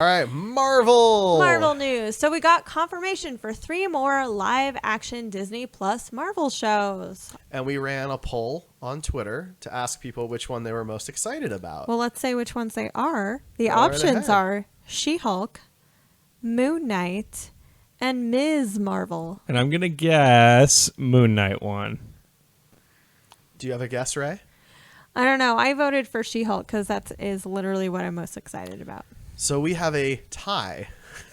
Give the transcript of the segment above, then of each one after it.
right, Marvel. Marvel news. So we got confirmation for 3 more live-action Disney Plus Marvel shows. And we ran a poll on Twitter to ask people which one they were most excited about. Well, let's say which ones they are. The Go right options ahead. are She-Hulk, Moon Knight, and Ms. Marvel. And I'm going to guess Moon Knight won. Do you have a guess, Ray? I don't know. I voted for She-Hulk because that is literally what I'm most excited about. So we have a tie.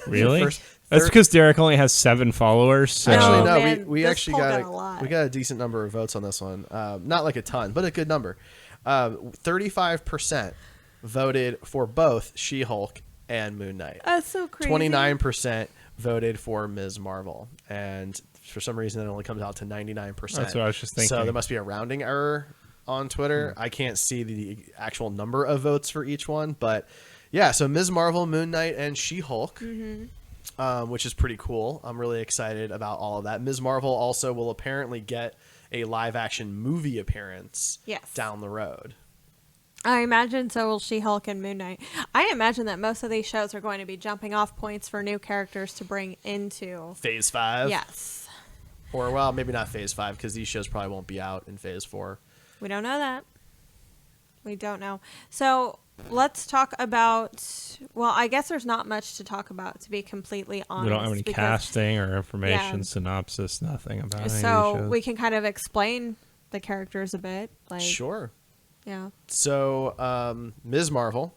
Really? First- That's third- because Derek only has 7 followers. So. Actually, No, no. man, we this actually poll got got a lot. we got a decent number of votes on this one. Not like a ton, but a good number. 35% voted for both She-Hulk and Moon Knight. That's so crazy. 29% voted for Ms. Marvel, and for some reason it only comes out to 99%. That's what I was just thinking. So there must be a rounding error on Twitter. I can't see the actual number of votes for each one, but yeah. So Ms. Marvel, Moon Knight, and She-Hulk, which is pretty cool. I'm really excited about all of that. Ms. Marvel also will apparently get a live-action movie appearance down the road. I imagine so will She-Hulk and Moon Knight. I imagine that most of these shows are going to be jumping off points for new characters to bring into Phase 5? Yes. Or, well, maybe not Phase 5, because these shows probably won't be out in Phase 4. We don't know that. We don't know. So let's talk about, well, I guess there's not much to talk about, to be completely honest. We don't have any because- casting or information, Yeah. synopsis, nothing about any of these So shows. we can kind of explain the characters a bit. Like, Sure. Yeah. So, Ms. Marvel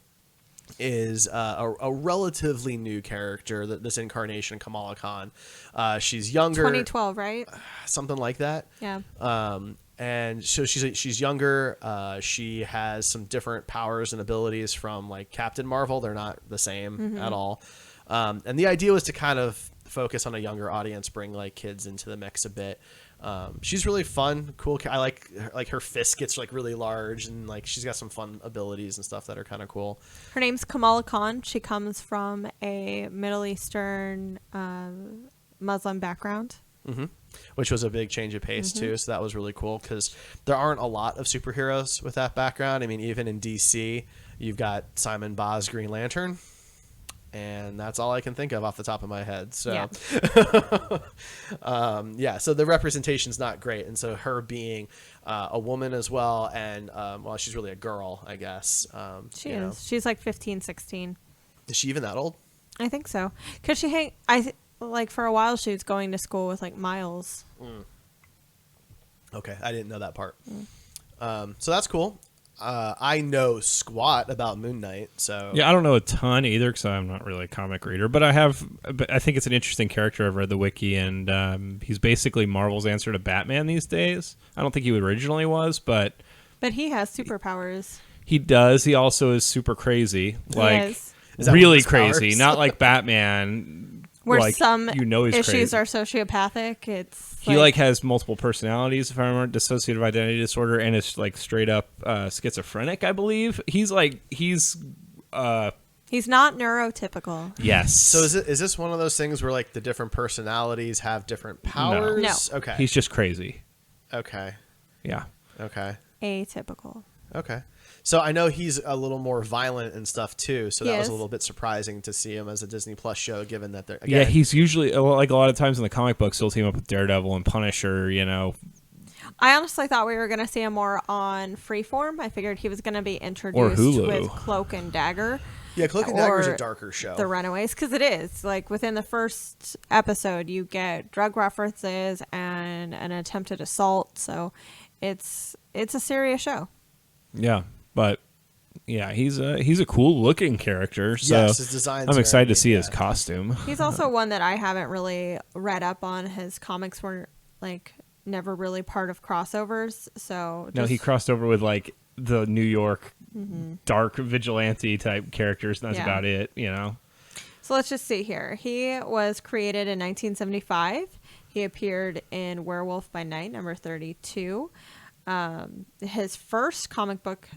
is a relatively new character, this incarnation, Kamala Khan. She's younger. 2012, right? Something like that. Yeah. And so she's younger. She has some different powers and abilities from like Captain Marvel. They're not the same at all. And the idea was to kind of focus on a younger audience, bring like kids into the mix a bit. She's really fun, cool. I like her fist gets like really large, and like she's got some fun abilities and stuff that are kind of cool. Her name's Kamala Khan. She comes from a Middle Eastern Muslim background. Which was a big change of pace too, so that was really cool because there aren't a lot of superheroes with that background. I mean, even in DC, you've got Simon Baz Green Lantern, and that's all I can think of off the top of my head. So, yeah. So the representation's not great, and so her being a woman as well, and well, she's really a girl, I guess. She is. She's like 15, 16. Is she even that old? I think so. Because like for a while she was going to school with like Miles. Okay, I didn't know that part. So that's cool. I know squat about Moon Knight, so Yeah, I don't know a ton either because I'm not really a comic reader, but I think it's an interesting character. I've read the wiki, and he's basically Marvel's answer to Batman these days. I don't think he originally was, but he has superpowers. he does. He also is super crazy, like is. Is that really one of his crazy. powers? Not like Batman. Where like, some he's issues crazy. are sociopathic. It's He like has multiple personalities, if I remember, dissociative identity disorder, and is like straight up schizophrenic, I believe. He's he's not neurotypical. yes. So is this one of those things where like the different personalities have different powers? No. Okay. He's just crazy. Okay. Yeah. Okay. Atypical. Okay. So I know he's a little more violent and stuff too. So that was Yes. a little bit surprising to see him as a Disney Plus show, given that they're Yeah, he's usually like a lot of times in the comic books he'll team up with Daredevil and Punisher, you know. I honestly thought we were going to see him more on Freeform. I figured he was going to be introduced Hulu. with Cloak and Dagger. Yeah, Cloak and Dagger is a or darker show. The Runaways, because it is. Like, within the first episode, you get drug references and an attempted assault. So it's a serious show. Yeah, but yeah, he's a cool looking character. So Yes, his design's I'm excited to very see neat, his yeah. costume. He's also one that I haven't really read up on. His comics were, like, never really part of crossovers. So No, he crossed over with like the New York dark vigilante type characters. And that's Yeah. about it, you know. So let's just see here. He was created in 1975. He appeared in Werewolf by Night, number 32. His first comic book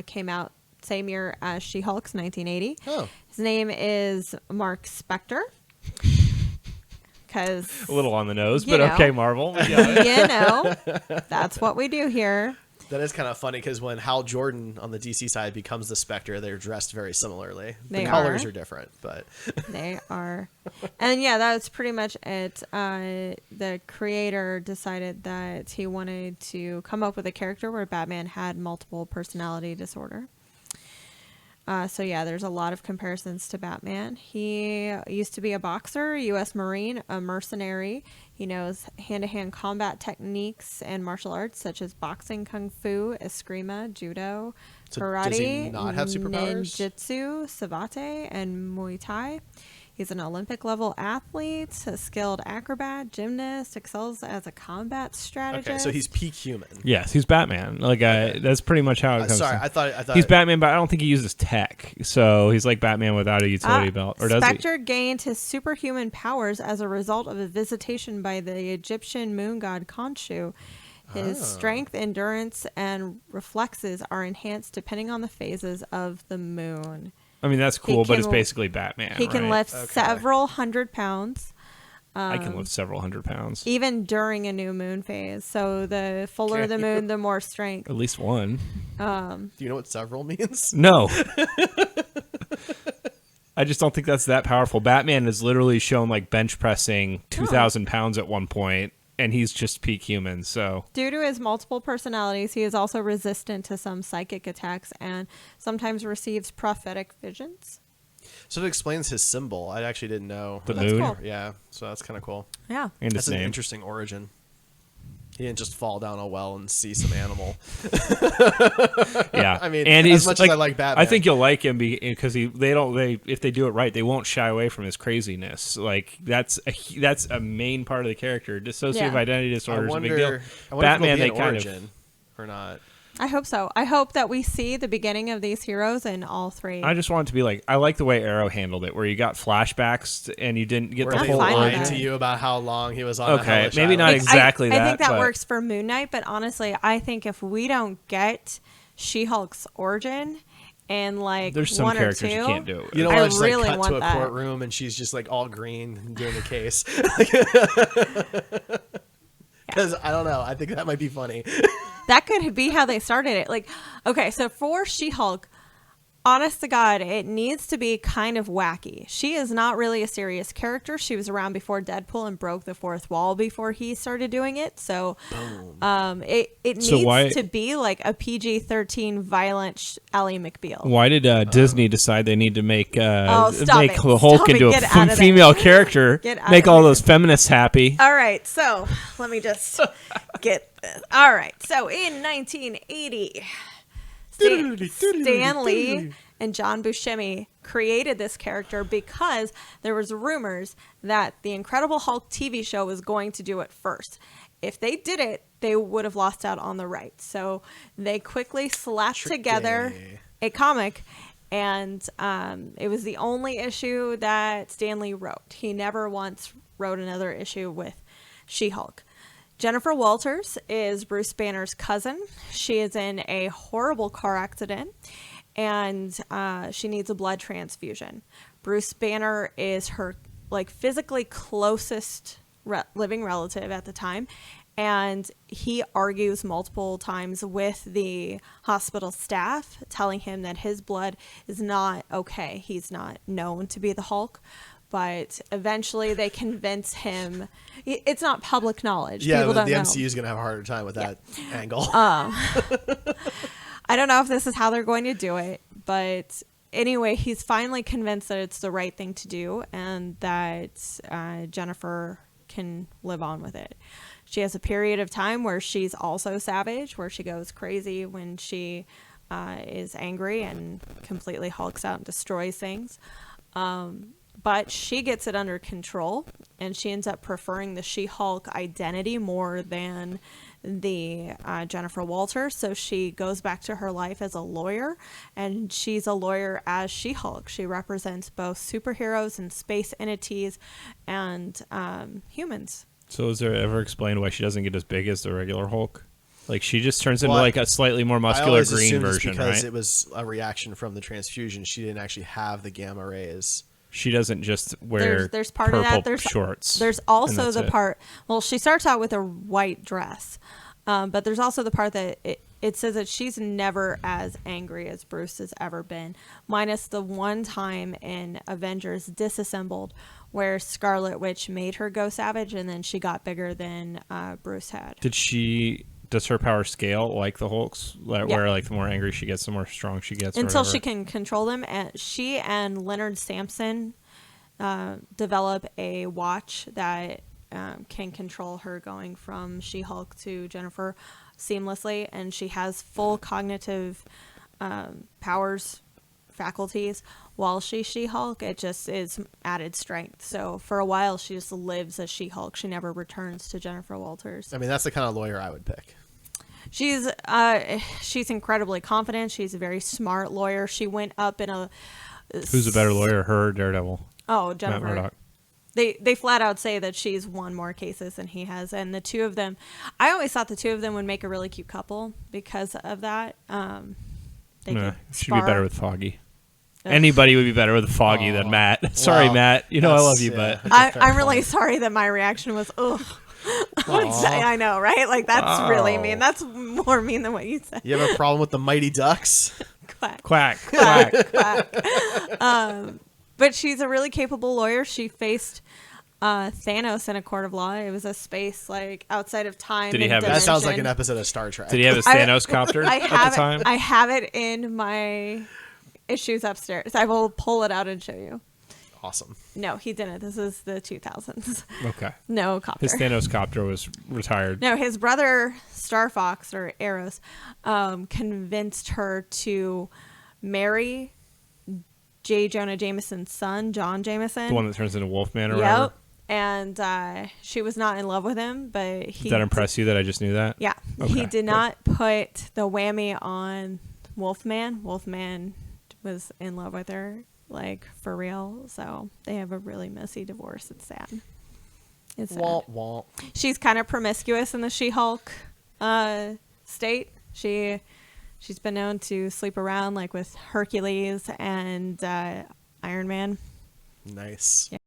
came out same year as She-Hulk's, 1980. Oh. His name is Mark Spector. Because A little on the nose, You but know. okay, Marvel. We got it. you know, that's what we do here. That is kind of funny because when Hal Jordan on the DC side becomes the Spectre, they're dressed very similarly. The colors are different, but they are. And yeah, that's pretty much it. The creator decided that he wanted to come up with a character where Batman had multiple personality disorder. So yeah, there's a lot of comparisons to Batman. He used to be a boxer, U.S. Marine, a mercenary. He knows hand-to-hand combat techniques and martial arts such as boxing, kung fu, eskrima, judo, karate, does he not have superpowers? ninjutsu, savate, and Muay Thai. He's an Olympic-level athlete, a skilled acrobat, gymnast, excels as a combat strategist. okay, so he's peak human. Yes, he's Batman. Like that's pretty much how it comes. Sorry, to. I thought He's Batman, but I don't think he uses tech. So he's like Batman without a utility belt, or does Spectre gained his superhuman powers as a result of a visitation by the Egyptian moon god Khonshu. His strength, endurance, and reflexes are enhanced depending on the phases of the moon. I mean, that's cool, but it's basically Batman. He can lift several hundred pounds. I can lift several hundred pounds. Even during a new moon phase. So the fuller the moon, the more strength. At least one. Do you know what several means? No. I just don't think that's that powerful. Batman is literally shown like bench pressing 2,000 pounds at one point, and he's just peak human. So due to his multiple personalities, he is also resistant to some psychic attacks and sometimes receives prophetic visions. So it explains his symbol. I actually didn't know. The moon? Cool. Yeah, so that's kind of cool. Yeah. And That's his an name. interesting origin. He didn't just fall down a well and see some animal. Yeah, I mean, and as he's much as I like Batman. I think you'll like him because if they do it right, they won't shy away from his craziness. Like that's a main part of the character. Dissociative identity disorder is a big deal. I wonder Batman, if they it'll be an kind origin or not. I hope so. I hope that we see the beginning of these heroes in all three. I just want it to be like I like the way Arrow handled it, where you got flashbacks and you didn't get Where the they whole fine with lied origin. that. to you about how long he was on. Okay, the Hellish maybe not Island. exactly I that. think that but works for Moon Knight, but honestly, I think if we don't get She-Hulk's origin and like There's some one or characters two, you can't do it. You don't I want to just really like cut want to a that. courtroom and she's just like all green doing the case. Because I don't know. I think that might be funny. that could be how they started it. Like, okay, so for She-Hulk, honest to God, it needs to be kind of wacky. She is not really a serious character. She was around before Deadpool and broke the fourth wall before he started doing it. So, it needs to be like a PG-13 violent Ally McBeal. Why did Disney decide they need to make stop make it. the Hulk Stop it. into a Get out of there. female character? Get out Make of all there. those feminists happy. All right, so let me just get this. All right, so in 1980, Stan Lee and John Buscemi created this character because there was rumors that the Incredible Hulk TV show was going to do it first. If they did it, they would have lost out on the rights. So they quickly slapped together a comic, and it was the only issue that Stan Lee wrote. He never once wrote another issue with She-Hulk. Jennifer Walters is Bruce Banner's cousin. She is in a horrible car accident, and she needs a blood transfusion. Bruce Banner is her like physically closest living relative at the time, and he argues multiple times with the hospital staff, telling him that his blood is not okay. He's not known to be the Hulk. But eventually they convince him. It's not public knowledge. Yeah, People but don't the know. MCU is going to have a harder time with that angle. I don't know if this is how they're going to do it. But anyway, he's finally convinced that it's the right thing to do and that Jennifer can live on with it. She has a period of time where she's also savage, where she goes crazy when she is angry and completely hulks out and destroys things. But she gets it under control, and she ends up preferring the She-Hulk identity more than the Jennifer Walters. So she goes back to her life as a lawyer, and she's a lawyer as She-Hulk. She represents both superheroes and space entities and humans. So is there ever explained why she doesn't get as big as the regular Hulk? Like she just turns into like a slightly more muscular green version, because right? it was a reaction from the transfusion. She didn't actually have the gamma rays. She doesn't just wear There's part purple of that. There's shorts. There's also the part. Well, she starts out with a white dress, but there's also the part that it says that she's never as angry as Bruce has ever been, minus the one time in Avengers Disassembled where Scarlet Witch made her go savage, and then she got bigger than Bruce had. Does her power scale like the Hulk's, where like the more angry she gets, the more strong she gets? Until she can control them. And she and Leonard Sampson develop a watch that can control her going from She-Hulk to Jennifer seamlessly, and she has full cognitive powers, faculties. While she's She-Hulk, it just is added strength. So for a while, she just lives as She-Hulk. She never returns to Jennifer Walters. I mean, that's the kind of lawyer I would pick. She's incredibly confident. She's a very smart lawyer. She went up in a... Who's a better lawyer, her or Daredevil? Oh, Jennifer. Matt Murdock. They flat out say that she's won more cases than he has, and the two of them, I always thought the two of them would make a really cute couple because of that. They could she'd be spar. better with Foggy. Ugh. Anybody would be better with Foggy than Matt. Sorry, Well, Matt. You know I love you, but I'm really sorry that my reaction was ugh. I know, right? Like that's really mean. That's more mean than what you said. You have a problem with the Mighty Ducks? Quack. quack, quack. Quack. But she's a really capable lawyer. She faced Thanos in a court of law. It was a space like outside of time. Did he and have- That sounds like dimension. an episode of Star Trek. Did he have his Thanos copter I at have the time? I have it in my issues upstairs. I will pull it out and show you. Awesome. No, he didn't. This is the 2000s. Okay. No copter. His Thanos copter was retired. No, his brother Star Fox or Eros convinced her to marry J. Jonah Jameson's son, John Jameson. The one that turns into Wolfman or whatever. Yep. And she was not in love with him, but he... Did that impress you that I just knew that? Yeah. Okay, He did good. not put the whammy on Wolfman. Wolfman was in love with her, like, for real. So they have a really messy divorce. It's sad. It's sad. Womp womp. She's kind of promiscuous in the She-Hulk state. She's been known to sleep around, like, with Hercules and Iron Man. Nice. Yeah.